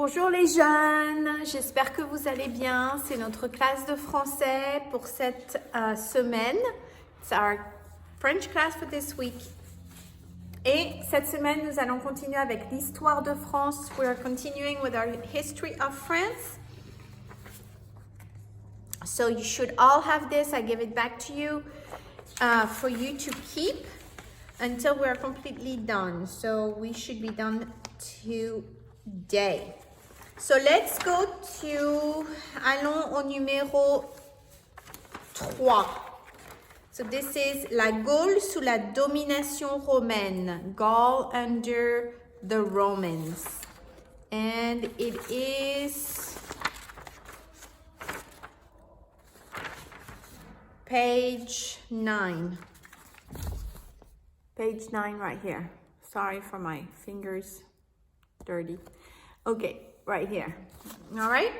Bonjour les jeunes, j'espère que vous allez bien. C'est notre classe de français pour cette semaine. It's our French class for this week. Et cette semaine, nous allons continuer avec l'histoire de France. We are continuing with our history of France. So you should all have this. I give it back to you for you to keep until we are completely done. So we should be done today. So let's go to, allons au numéro 3. So this is la Gaule sous la domination romaine, Gaul under the Romans. And it is page 9. Page 9 right here. Sorry for my fingers, dirty. Okay, right here. All right?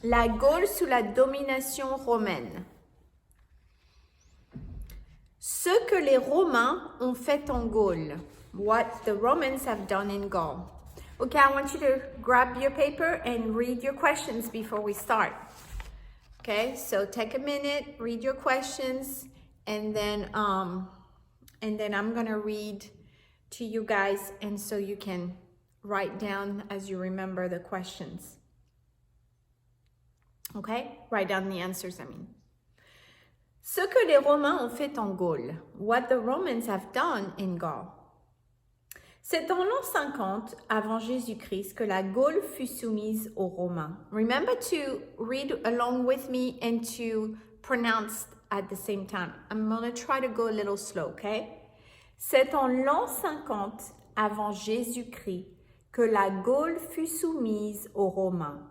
La Gaule sous la domination romaine. Ce que les Romains ont fait en Gaule. What the Romans have done in Gaul. Okay, I want you to grab your paper and read your questions before we start. Okay, so take a minute, read your questions, and then I'm gonna read to you guys, and so you can write down as you remember the questions. Okay, write down the answers, I mean. Ce que les Romains ont fait en Gaule. What the Romans have done in Gaul. C'est en l'an 50 avant Jésus-Christ que la Gaule fut soumise aux Romains. Remember to read along with me and to pronounce at the same time. I'm going to try to go a little slow, okay? C'est en l'an 50 avant Jésus-Christ que la Gaule fut soumise aux Romains.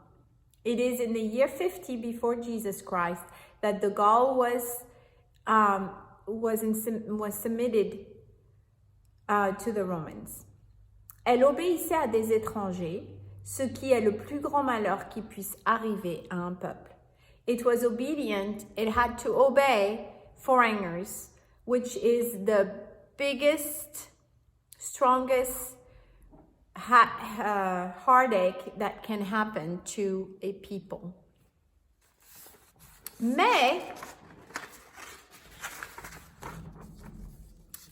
It is in the year 50 before Jesus Christ that the Gaul was submitted to the Romans. Elle obéissait à des étrangers, ce qui est le plus grand malheur qui puisse arriver à un peuple. It was obedient, it had to obey foreigners, which is the biggest, strongest heartache that can happen to a people. Mais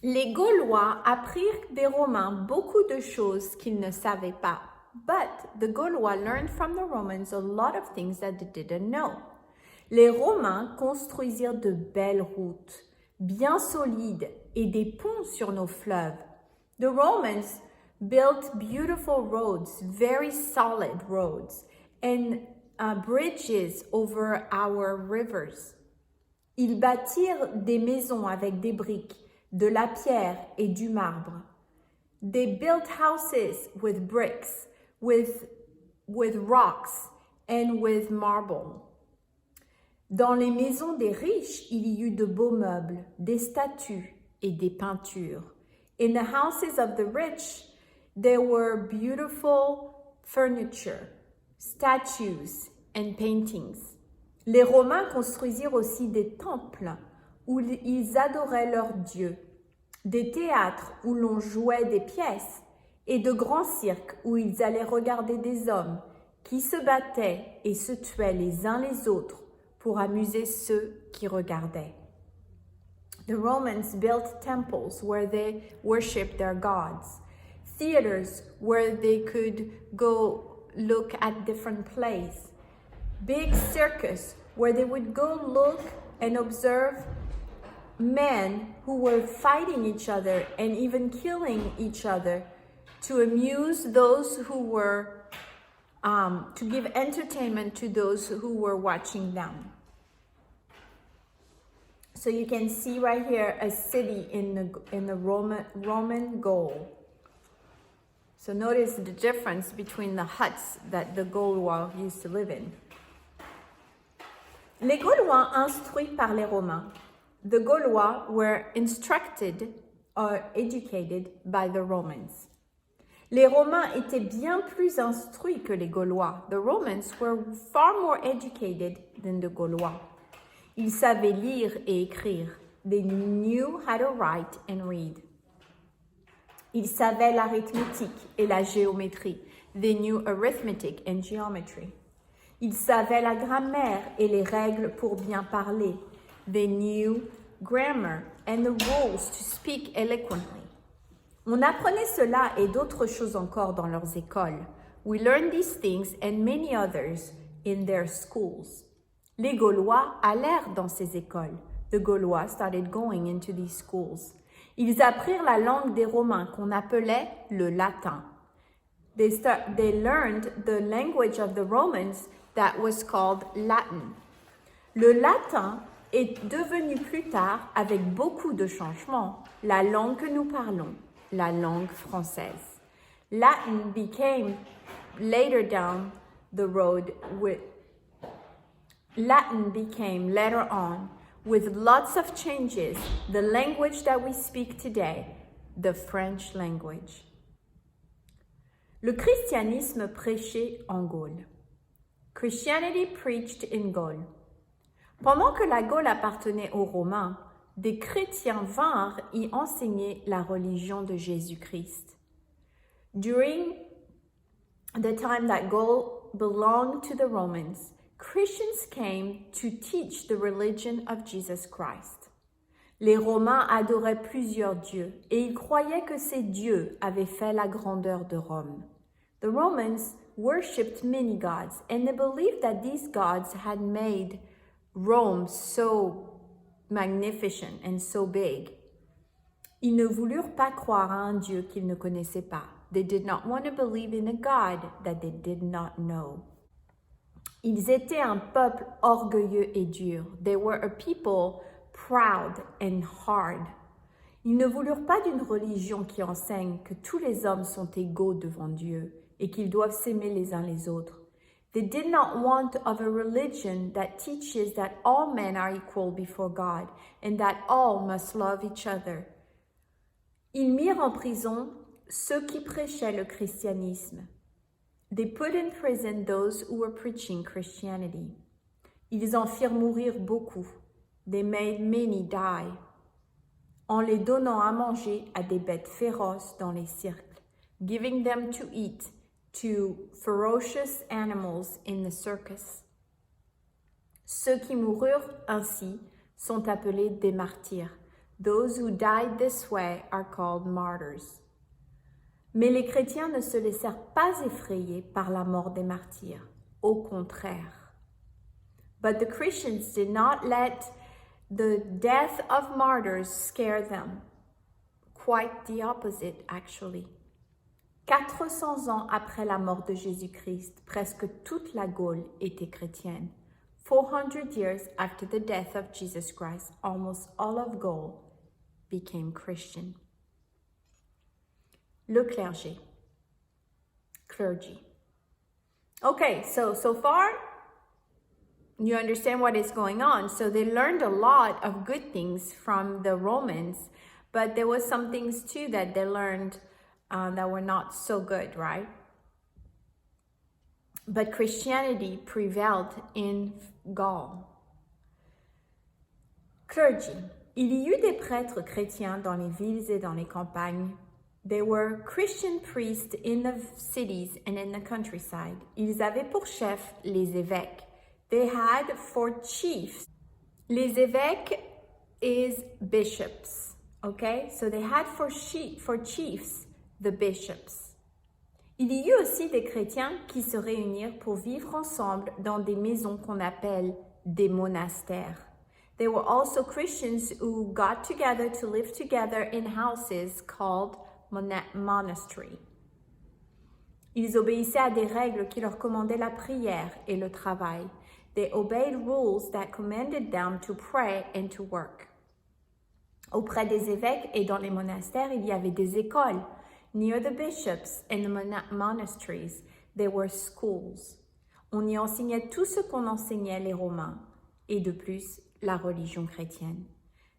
les Gaulois apprirent des Romains beaucoup de choses qu'ils ne savaient pas. But the Gaulois learned from the Romans a lot of things that they didn't know. Les Romains construisirent de belles routes, bien solides, et des ponts sur nos fleuves. The Romans built beautiful roads, very solid roads, and bridges over our rivers. Ils bâtirent des maisons avec des briques, de la pierre et du marbre. They built houses with bricks, with rocks, and with marble. Dans les maisons des riches, il y eut de beaux meubles, des statues et des peintures. In the houses of the rich, there were beautiful furniture, statues, and paintings. Les Romains construisirent aussi des temples où ils adoraient leurs dieux, des théâtres où l'on jouait des pièces et de grands cirques où ils allaient regarder des hommes qui se battaient et se tuaient les uns les autres pour amuser ceux qui regardaient. The Romans built temples where they worshipped their gods, theaters where they could go look at different plays, big circus where they would go look and observe men who were fighting each other and even killing each other to amuse those who were, to give entertainment to those who were watching them. So you can see right here a city in the Roman Gaul. So notice the difference between the huts that the Gaulois used to live in. Les Gaulois instruits par les Romains. The Gaulois were instructed or educated by the Romans. Les Romains étaient bien plus instruits que les Gaulois. The Romans were far more educated than the Gaulois. Ils savaient lire et écrire. They knew how to write and read. Ils savaient l'arithmétique et la géométrie. They knew arithmetic and geometry. Ils savaient la grammaire et les règles pour bien parler. They knew grammar and the rules to speak eloquently. On apprenait cela et d'autres choses encore dans leurs écoles. We learned these things and many others in their schools. Les Gaulois allèrent dans ces écoles. The Gaulois started going into these schools. Ils apprirent la langue des Romains qu'on appelait le latin. They learned the language of the Romans that was called Latin. Le latin est devenu plus tard, avec beaucoup de changements, la langue que nous parlons, la langue française. Latin became later down the road with Latin became later on with lots of changes the language that we speak today, the French language. Le christianisme prêché en Gaule. Christianity preached in Gaule. Pendant que la Gaule appartenait aux Romains, des chrétiens vinrent y enseigner la religion de Jésus-Christ. During the time that Gaul belonged to the Romans, Christians came to teach the religion of Jesus Christ. Les Romains adoraient plusieurs dieux et ils croyaient que ces dieux avaient fait la grandeur de Rome. The Romans worshipped many gods and they believed that these gods had made Rome so magnificent and so big. Ils ne voulurent pas croire à un Dieu qu'ils ne connaissaient pas. They did not want to believe in a God that they did not know. Ils étaient un peuple orgueilleux et dur. They were a people proud and hard. Ils ne voulurent pas d'une religion qui enseigne que tous les hommes sont égaux devant Dieu et qu'ils doivent s'aimer les uns les autres. They did not want of a religion that teaches that all men are equal before God and that all must love each other. Ils mirent en prison ceux qui prêchaient le christianisme. They put in prison those who were preaching Christianity. Ils en firent mourir beaucoup. They made many die. En les donnant à manger à des bêtes féroces dans les cirques, giving them to eat to ferocious animals in the circus. Ceux qui moururent ainsi sont appelés des martyrs. Those who died this way are called martyrs. Mais les chrétiens ne se laissèrent pas effrayer par la mort des martyrs. Au contraire. But the Christians did not let the death of martyrs scare them. Quite the opposite, actually. 400 ans après la mort de Jésus-Christ, presque toute la Gaule était chrétienne. 400 years after the death of Jesus Christ, almost all of Gaul became Christian. Le clergé. Clergy. Okay, so far, you understand what is going on. So they learned a lot of good things from the Romans, but there was some things too that they learned that were not so good, right? But Christianity prevailed in Gaul. Clergy. Il y eut des prêtres chrétiens dans les villes et dans les campagnes. There were Christian priests in the cities and in the countryside. Ils avaient pour chef les évêques. They had for chiefs. Les évêques is bishops, okay? So they had for chiefs the bishops. Il y eut aussi des chrétiens qui se réunirent pour vivre ensemble dans des maisons qu'on appelle des monastères. There were also Christians who got together to live together in houses called monastery. Ils obéissaient à des règles qui leur commandaient la prière et le travail. They obeyed rules that commanded them to pray and to work. Auprès des évêques et dans les monastères, il y avait des écoles. Near the bishops and the monasteries, there were schools. On y enseignait tout ce qu'on enseignait les Romains, et de plus, la religion chrétienne.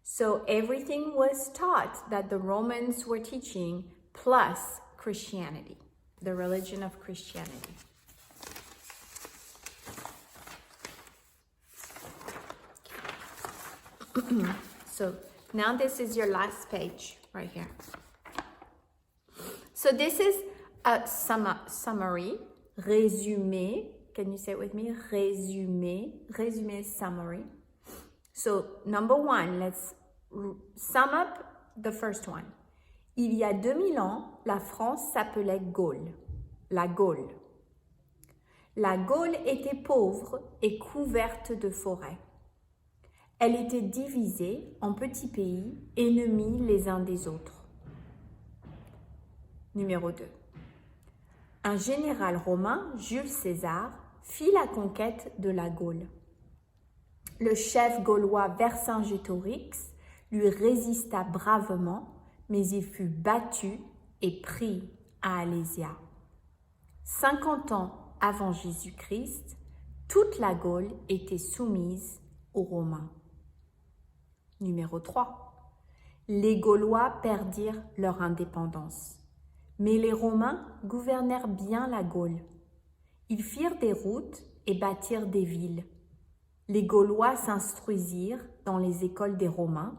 So everything was taught that the Romans were teaching, plus Christianity, the religion of Christianity. So now this is your last page right here. So this is summary, résumé. Can you say it with me? Résumé, summary. So, number one, let's sum up the first one. Il y a 2000 ans, la France s'appelait Gaule. La Gaule. La Gaule était pauvre et couverte de forêts. Elle était divisée en petits pays, ennemis les uns des autres. Numéro 2. Un général romain, Jules César, fit la conquête de la Gaule. Le chef gaulois Vercingétorix lui résista bravement, mais il fut battu et pris à Alésia. 50 ans avant Jésus-Christ, toute la Gaule était soumise aux Romains. Numéro 3. Les Gaulois perdirent leur indépendance, mais les Romains gouvernèrent bien la Gaule. Ils firent des routes et bâtirent des villes. Les Gaulois s'instruisirent dans les écoles des Romains.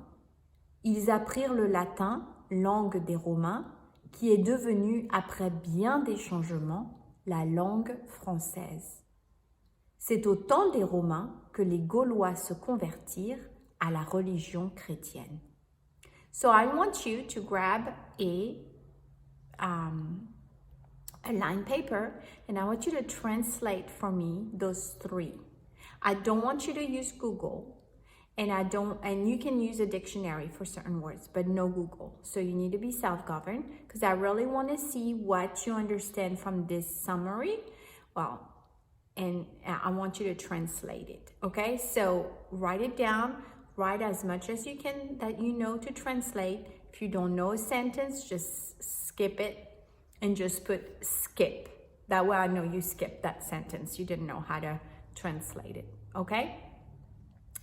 Ils apprirent le latin, langue des Romains, qui est devenue, après bien des changements, la langue française. C'est au temps des Romains que les Gaulois se convertirent à la religion chrétienne. So I want you to grab a line paper and I want you to translate for me those three. I don't want you to use Google and you can use a dictionary for certain words, but no Google. So you need to be self-governed because I really want to see what you understand from this summary. And I want you to translate it, okay? So write it down, write as much as you can that you know to translate. If you don't know a sentence, just skip it and just put skip. That way I know you skipped that sentence. You didn't know how to translate it, okay?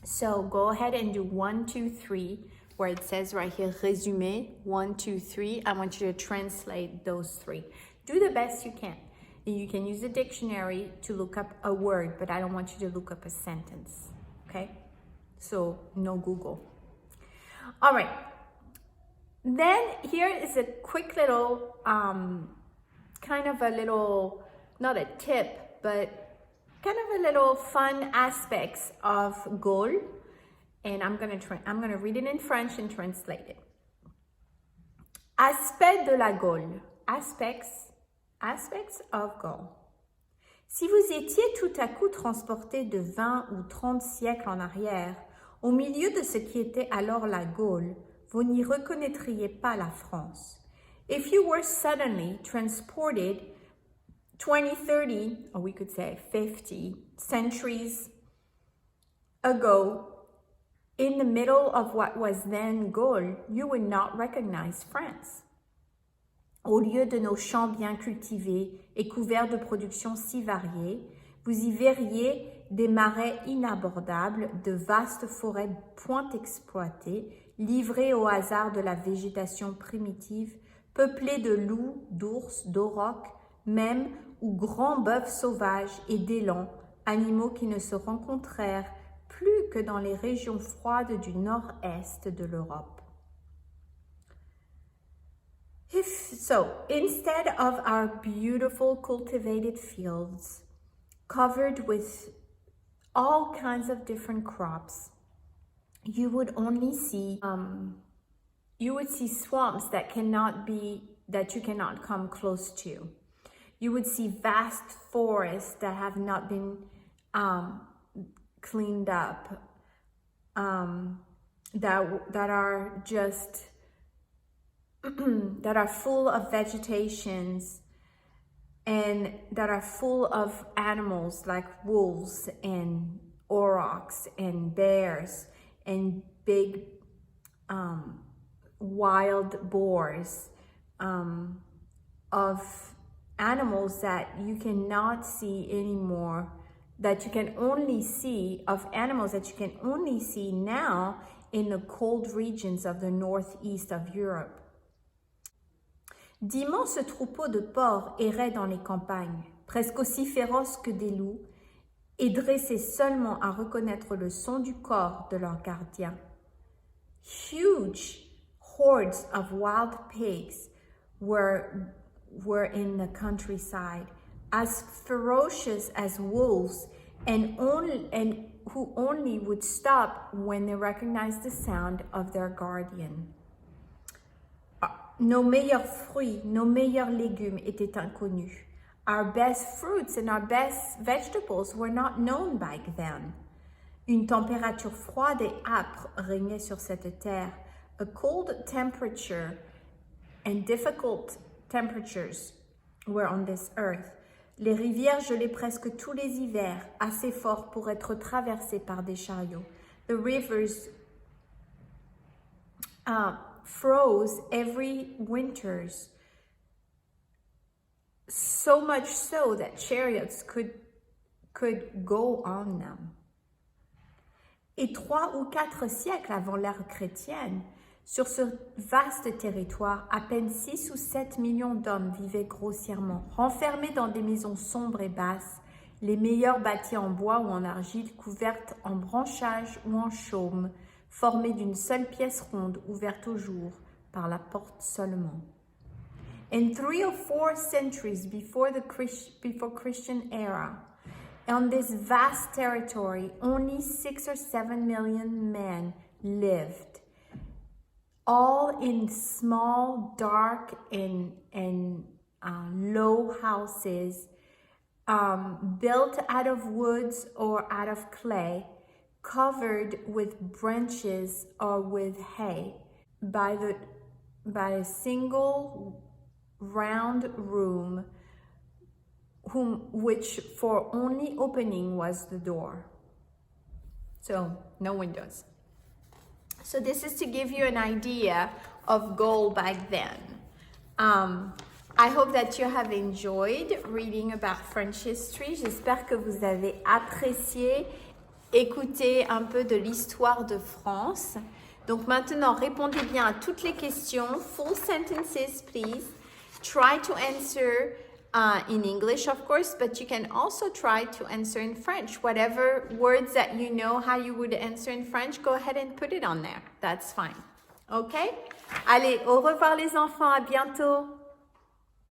So go ahead and do 1, 2, 3, where it says right here, résumé, 1, 2, 3. I want you to translate those three. Do the best you can. You can use a dictionary to look up a word, but I don't want you to look up a sentence, okay? So no Google. All right. Then here is a quick little, kind of a little, not a tip, but kind of a little fun aspects of Gaule. And I'm gonna read it in French and translate it. Aspect de la Gaule. Aspects of Gaule. Si vous étiez tout à coup transporté de 20 ou 30 siècles en arrière, au milieu de ce qui était alors la Gaule, vous n'y reconnaîtriez pas la France. If you were suddenly transported 20, 30, or we could say 50 centuries ago, in the middle of what was then Gaule, you would not recognize France. Au lieu de nos champs bien cultivés et couverts de productions si variées, vous y verriez des marais inabordables, de vastes forêts point exploitées, livrées au hasard de la végétation primitive, peuplées de loups, d'ours, d'aurochs, même ou grands bœufs sauvages et d'élans, animaux qui ne se rencontrèrent plus que dans les régions froides du nord-est de l'Europe. So, instead of our beautiful cultivated fields covered with all kinds of different crops, you would only see swamps that you cannot come close to. You would see vast forests that have not been cleaned up, that are just that are full of vegetations and that are full of animals like wolves and aurochs and bears and big wild boars, of animals that you cannot see anymore, that you can only see, of animals that you can only see now in the cold regions of the northeast of Europe. D'immenses troupeaux de porcs erraient dans les campagnes, presque aussi féroces que des loups, et dressés seulement à reconnaître le son du corps de leur gardien. Huge hordes of wild pigs were were in the countryside, as ferocious as wolves, and who only would stop when they recognized the sound of their guardian. Nos meilleurs fruits, nos meilleurs légumes étaient inconnus. Our best fruits and our best vegetables were not known back then. Une température froide et âpre régnait sur cette terre. A cold temperature and difficult temperatures were on this earth. Les rivières gelaient presque tous les hivers, assez forts pour être traversées par des chariots. The rivers froze every winters, so much so that chariots could go on them. Et 3 ou 4 siècles avant l'ère chrétienne, sur ce vaste territoire, à peine 6 ou 7 millions d'hommes vivaient grossièrement, renfermés dans des maisons sombres et basses, les meilleures bâties en bois ou en argile, couvertes en branchages ou en chaume, formées d'une seule pièce ronde ouverte au jour, par la porte seulement. In 3 or 4 centuries before Christian era, on this vast territory, only 6 or 7 million men lived, all in small, dark, and low houses, built out of woods or out of clay, covered with branches or with hay, by a single round room, which for only opening was the door. So no windows. So this is to give you an idea of Gaul back then. I hope that you have enjoyed reading about French history. J'espère que vous avez apprécié écouter un peu de l'histoire de France. Donc maintenant, répondez bien à toutes les questions. Full sentences, please. Try to answer in English, of course, but you can also try to answer in French. Whatever words that you know how you would answer in French, go ahead and put it on there. That's fine. Okay? Allez, au revoir les enfants, à bientôt.